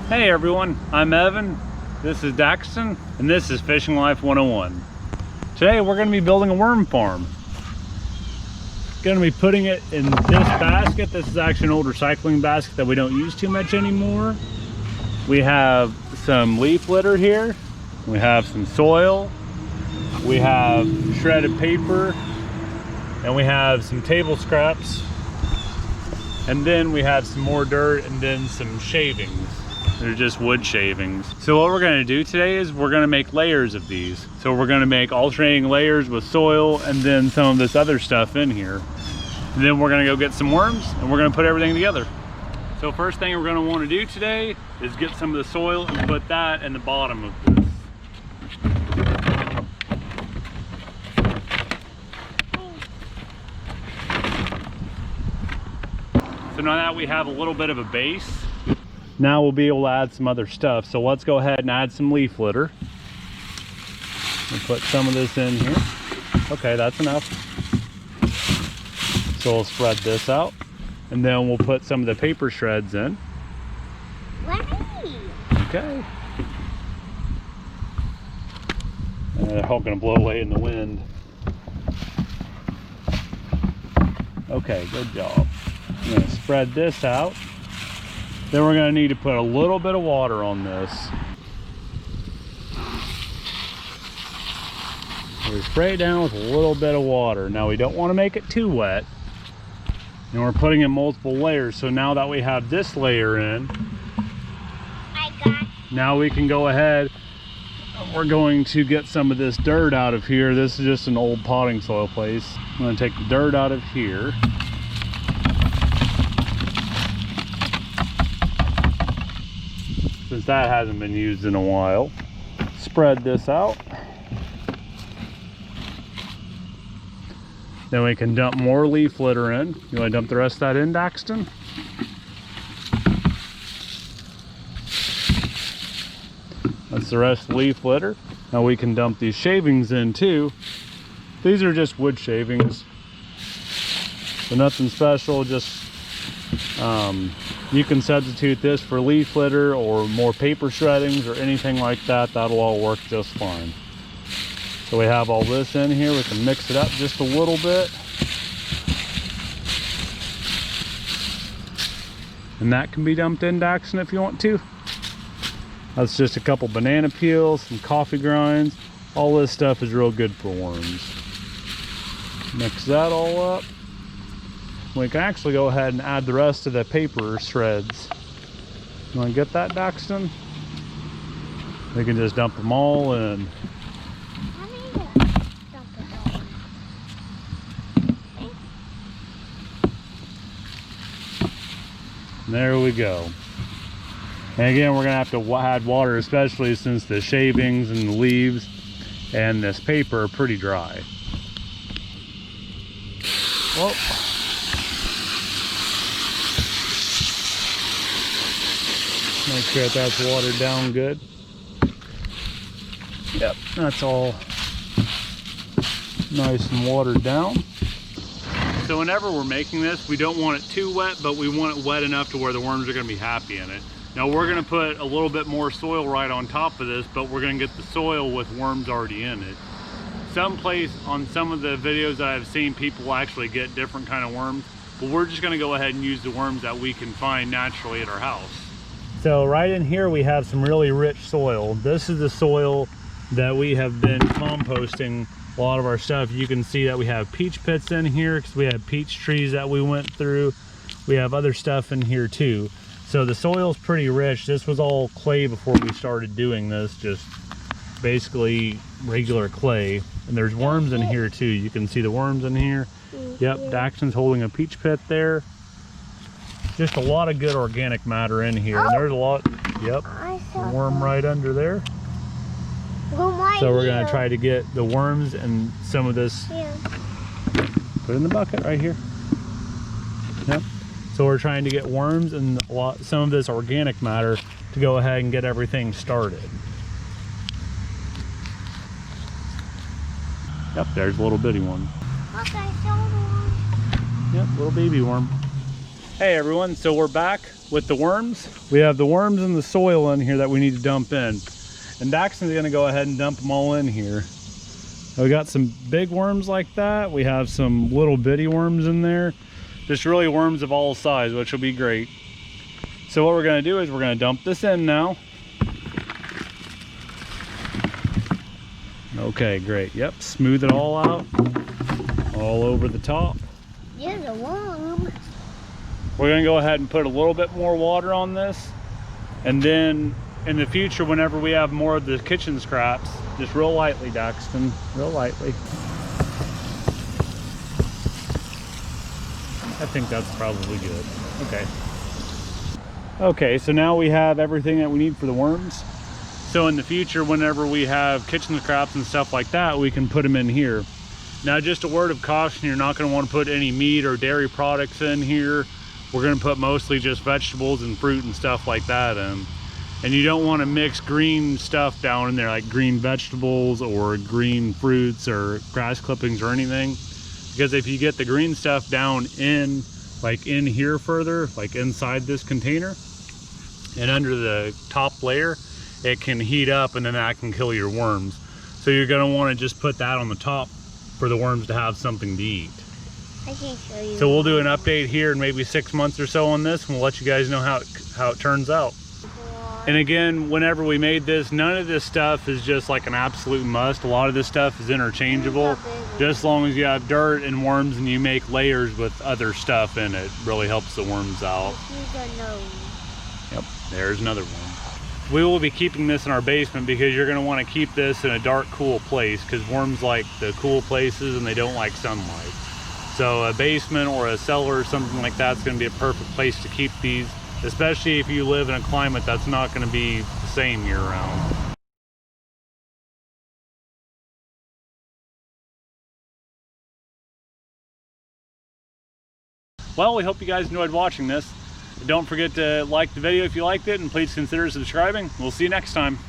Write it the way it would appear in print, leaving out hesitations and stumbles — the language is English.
Hey everyone, I'm Evan, this is Daxton, and this is Fishing Life 101. Today we're going to be building a worm farm. Going to be putting it in this basket. This is actually an old recycling basket that we don't use too much anymore. We have some leaf litter here, we have some soil, we have shredded paper, and we have some table scraps, and then we have some more dirt and then some shavings. They're just wood shavings. So what we're gonna do today is we're gonna make layers of these. So we're gonna make alternating layers with soil and then some of this other stuff in here. And then we're gonna go get some worms and we're gonna put everything together. So first thing we're gonna wanna do today is get some of the soil and put that in the bottom of this. So now that we have a little bit of a base, now we'll be able to add some other stuff. So let's go ahead and add some leaf litter. We'll put some of this in here. Okay, that's enough. So we'll spread this out. And then we'll put some of the paper shreds in. Okay. And they're all gonna blow away in the wind. Okay, good job. I'm gonna spread this out. Then we're gonna need to put a little bit of water on this. We spray it down with a little bit of water. Now we don't want to make it too wet. And we're putting in multiple layers. So now that we have this layer in, now we can go ahead. We're going to get some of this dirt out of here. This is just an old potting soil place. I'm gonna take the dirt out of here. Since that hasn't been used in a while. Spread this out. Then we can dump more leaf litter in. You want to dump the rest of that in, Daxton? That's the rest of the leaf litter. Now we can dump these shavings in too. These are just wood shavings. So nothing special, just you can substitute this for leaf litter or more paper shreddings or anything like that. That'll all work just fine. So we have all this in here. We can mix it up just a little bit. And that can be dumped in, Daxton, if you want to. That's just a couple banana peels, some coffee grinds. All this stuff is real good for worms. Mix that all up. We can actually go ahead and add the rest of the paper shreds. You want to get that, Daxton? We can just dump them all in. There we go. And again, we're gonna have to add water, especially since the shavings and the leaves and this paper are pretty dry. Well, make sure that's watered down good. Yep, that's all nice and watered down. So whenever we're making this, we don't want it too wet, but we want it wet enough to where the worms are gonna be happy in it. Now we're gonna put a little bit more soil right on top of this, but we're gonna get the soil with worms already in it. Someplace on some of the videos that I've seen, people actually get different kind of worms, but we're just gonna go ahead and use the worms that we can find naturally at our house. So right in here we have some really rich soil. This is the soil that we have been composting a lot of our stuff. You can see that we have peach pits in here because we have peach trees that we went through. We have other stuff in here too. So the soil's pretty rich. This was all clay before we started doing this, just basically regular clay. And there's worms in here too. You can see the worms in here. Yep, Daxton's holding a peach pit there. Just a lot of good organic matter in here. And there's a lot, yep, a worm right under there. So we're gonna try to get the worms and some of this, put it in the bucket right here. Yep. So we're trying to get worms and some of this organic matter to go ahead and get everything started. Yep, there's a little bitty one. Look, I saw one. Yep, little baby worm. Hey everyone, so we're back with the worms, we have the worms and the soil in here that we need to dump in. And Daxton's gonna go ahead and dump them all in here. We got some big worms like that. We have some little bitty worms in there. Just really worms of all sizes, which will be great. So what we're gonna do is we're gonna dump this in now. Okay, great. Yep, smooth it all out. All over the top. There's a worm. We're gonna go ahead and put a little bit more water on this. And then in the future, whenever we have more of the kitchen scraps, just real lightly, Daxton, real lightly. I think that's probably good. Okay. Okay, so now we have everything that we need for the worms. So in the future, whenever we have kitchen scraps and stuff like that, we can put them in here. Now, just a word of caution, you're not gonna wanna put any meat or dairy products in here. We're gonna put mostly just vegetables and fruit and stuff like that in. And you don't wanna mix green stuff down in there, like green vegetables or green fruits or grass clippings or anything. Because if you get the green stuff down in, like in here further, like inside this container and under the top layer, it can heat up and then that can kill your worms. So you're gonna wanna just put that on the top for the worms to have something to eat. I can show you. So we'll do an update here in maybe 6 months or so on this, and we'll let you guys know how it turns out. And again, whenever we made this, none of this stuff is just like an absolute must. A lot of this stuff is interchangeable. Just as long as you have dirt and worms and you make layers with other stuff in it, really helps the worms out. Yep, there's another one. We will be keeping this in our basement because you're going to want to keep this in a dark, cool place because worms like the cool places and they don't like sunlight. So a basement or a cellar or something like that's going to be a perfect place to keep these, especially if you live in a climate that's not going to be the same year round. Well, we hope you guys enjoyed watching this. Don't forget to like the video if you liked it, and please consider subscribing. We'll see you next time.